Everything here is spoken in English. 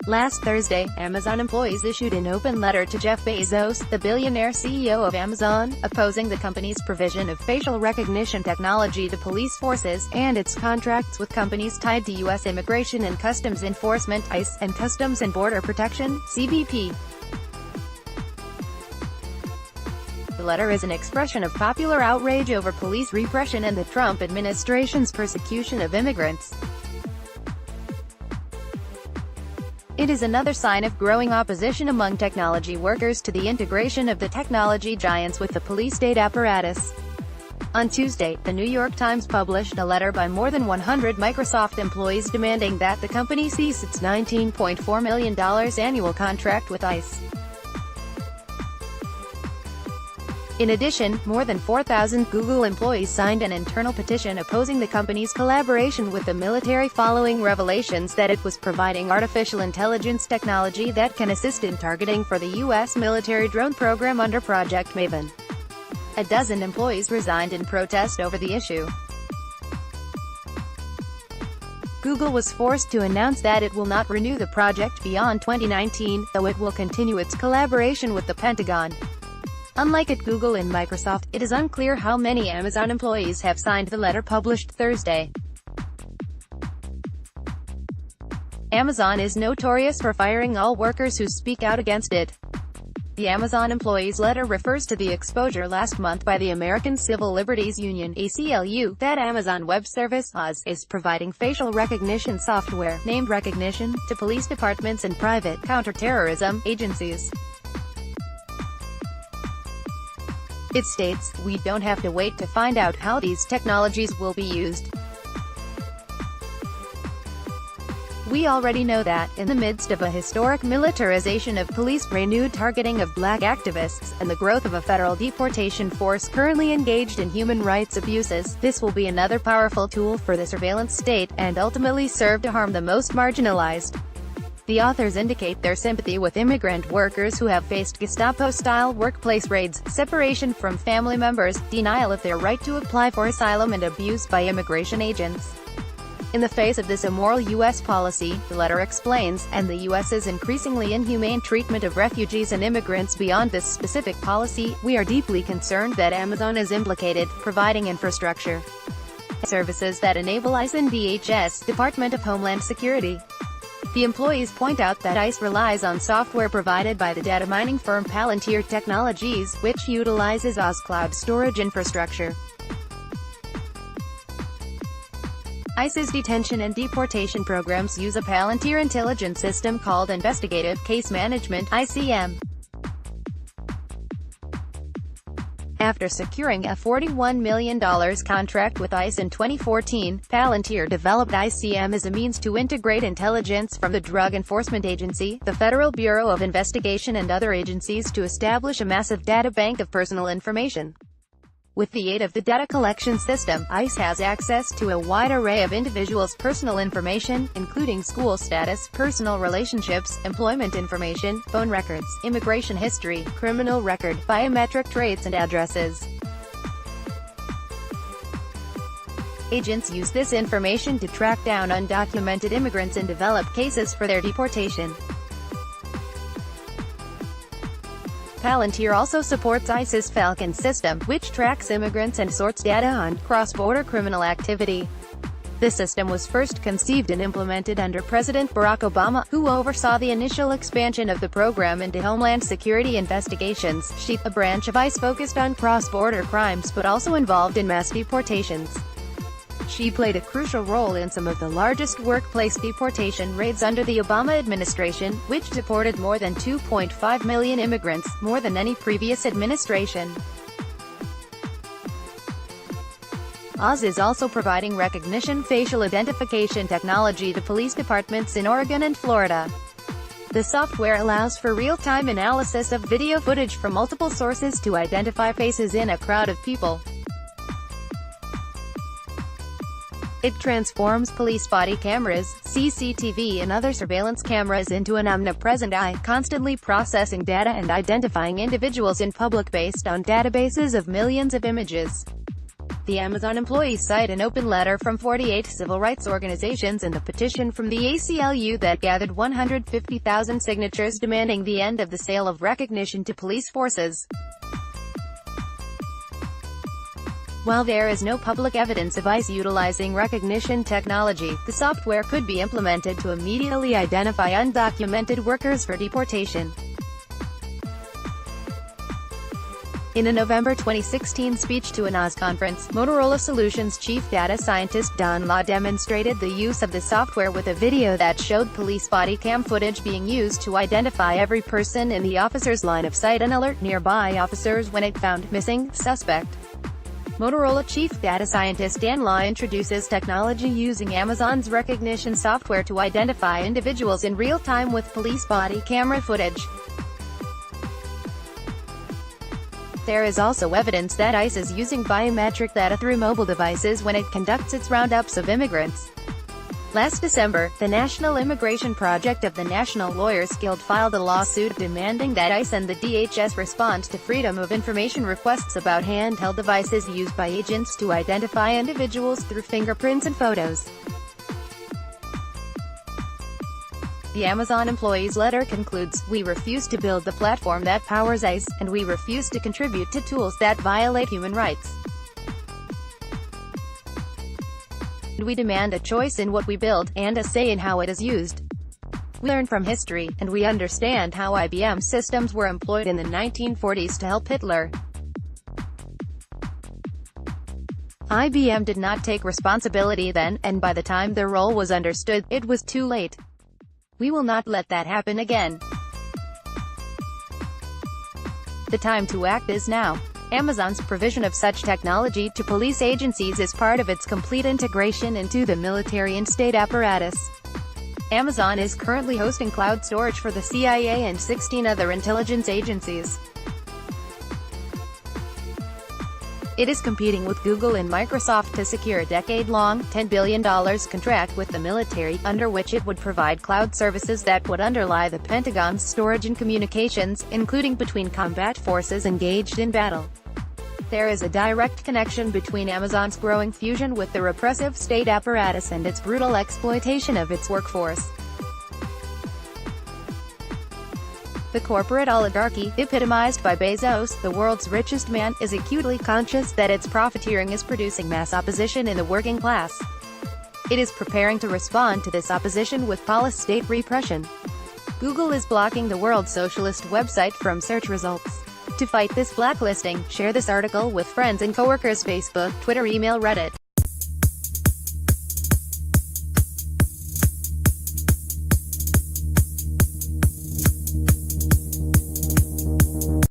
Last Thursday, Amazon employees issued an open letter to Jeff Bezos, the billionaire CEO of Amazon, opposing the company's provision of facial recognition technology to police forces, and its contracts with companies tied to U.S. Immigration and Customs Enforcement (ICE) and Customs and Border Protection (CBP). The letter is an expression of popular outrage over police repression and the Trump administration's persecution of immigrants. It is another sign of growing opposition among technology workers to the integration of the technology giants with the police state apparatus. On Tuesday, The New York Times published a letter by more than 100 Microsoft employees demanding that the company cease its $19.4 million annual contract with ICE. In addition, more than 4,000 Google employees signed an internal petition opposing the company's collaboration with the military following revelations that it was providing artificial intelligence technology that can assist in targeting for the U.S. military drone program under Project Maven. A dozen employees resigned in protest over the issue. Google was forced to announce that it will not renew the project beyond 2019, though it will continue its collaboration with the Pentagon. Unlike at Google and Microsoft, it is unclear how many Amazon employees have signed the letter published Thursday. Amazon is notorious for firing all workers who speak out against it. The Amazon employees' letter refers to the exposure last month by the American Civil Liberties Union (ACLU) that Amazon Web Services (Oz) is providing facial recognition software, name recognition, to police departments and private counterterrorism agencies. It states, "We don't have to wait to find out how these technologies will be used. We already know that, in the midst of a historic militarization of police, renewed targeting of black activists, and the growth of a federal deportation force currently engaged in human rights abuses, this will be another powerful tool for the surveillance state, and ultimately serve to harm the most marginalized." The authors indicate their sympathy with immigrant workers who have faced Gestapo-style workplace raids, separation from family members, denial of their right to apply for asylum and abuse by immigration agents. In the face of this immoral U.S. policy, the letter explains, and the U.S.'s increasingly inhumane treatment of refugees and immigrants beyond this specific policy, we are deeply concerned that Amazon is implicated, providing infrastructure services that enable ICE and DHS, Department of Homeland Security. The employees point out that ICE relies on software provided by the data mining firm Palantir Technologies, which utilizes Oz cloud storage infrastructure. ICE's detention and deportation programs use a Palantir intelligence system called Investigative Case Management (ICM). After securing a $41 million contract with ICE in 2014, Palantir developed ICM as a means to integrate intelligence from the Drug Enforcement Agency, the Federal Bureau of Investigation and other agencies to establish a massive data bank of personal information. With the aid of the data collection system, ICE has access to a wide array of individuals' personal information, including school status, personal relationships, employment information, phone records, immigration history, criminal record, biometric traits and addresses. Agents use this information to track down undocumented immigrants and develop cases for their deportation. Palantir also supports ICE's Falcon system, which tracks immigrants and sorts data on cross-border criminal activity. This system was first conceived and implemented under President Barack Obama, who oversaw the initial expansion of the program into Homeland Security investigations, a branch of ICE focused on cross-border crimes but also involved in mass deportations. She played a crucial role in some of the largest workplace deportation raids under the Obama administration, which deported more than 2.5 million immigrants, more than any previous administration. Oz is also providing recognition facial identification technology to police departments in Oregon and Florida. The software allows for real-time analysis of video footage from multiple sources to identify faces in a crowd of people. It transforms police body cameras, CCTV and other surveillance cameras into an omnipresent eye, constantly processing data and identifying individuals in public based on databases of millions of images. The Amazon employees cite an open letter from 48 civil rights organizations and the petition from the ACLU that gathered 150,000 signatures demanding the end of the sale of recognition to police forces. While there is no public evidence of ICE utilizing recognition technology, the software could be implemented to immediately identify undocumented workers for deportation. In a November 2016 speech to an Oz conference, Motorola Solutions chief data scientist Don Law demonstrated the use of the software with a video that showed police body cam footage being used to identify every person in the officer's line of sight and alert nearby officers when it found missing suspect. Motorola chief data scientist Dan Law introduces technology using Amazon's recognition software to identify individuals in real time with police body camera footage. There is also evidence that ICE is using biometric data through mobile devices when it conducts its roundups of immigrants. Last December, the National Immigration Project of the National Lawyers Guild filed a lawsuit demanding that ICE and the DHS respond to Freedom of Information requests about handheld devices used by agents to identify individuals through fingerprints and photos. The Amazon employees' letter concludes, "We refuse to build the platform that powers ICE, and we refuse to contribute to tools that violate human rights. We demand a choice in what we build, and a say in how it is used. We learn from history, and we understand how IBM systems were employed in the 1940s to help Hitler. IBM did not take responsibility then, and by the time their role was understood, it was too late. We will not let that happen again. The time to act is now." Amazon's provision of such technology to police agencies is part of its complete integration into the military and state apparatus. Amazon is currently hosting cloud storage for the CIA and 16 other intelligence agencies. It is competing with Google and Microsoft to secure a decade-long, $10 billion contract with the military, under which it would provide cloud services that would underlie the Pentagon's storage and communications, including between combat forces engaged in battle. There is a direct connection between Amazon's growing fusion with the repressive state apparatus and its brutal exploitation of its workforce. The corporate oligarchy, epitomized by Bezos, the world's richest man, is acutely conscious that its profiteering is producing mass opposition in the working class. It is preparing to respond to this opposition with police-state repression. Google is blocking the World Socialist website from search results. To fight this blacklisting, share this article with friends and coworkers, Facebook, Twitter, email, Reddit.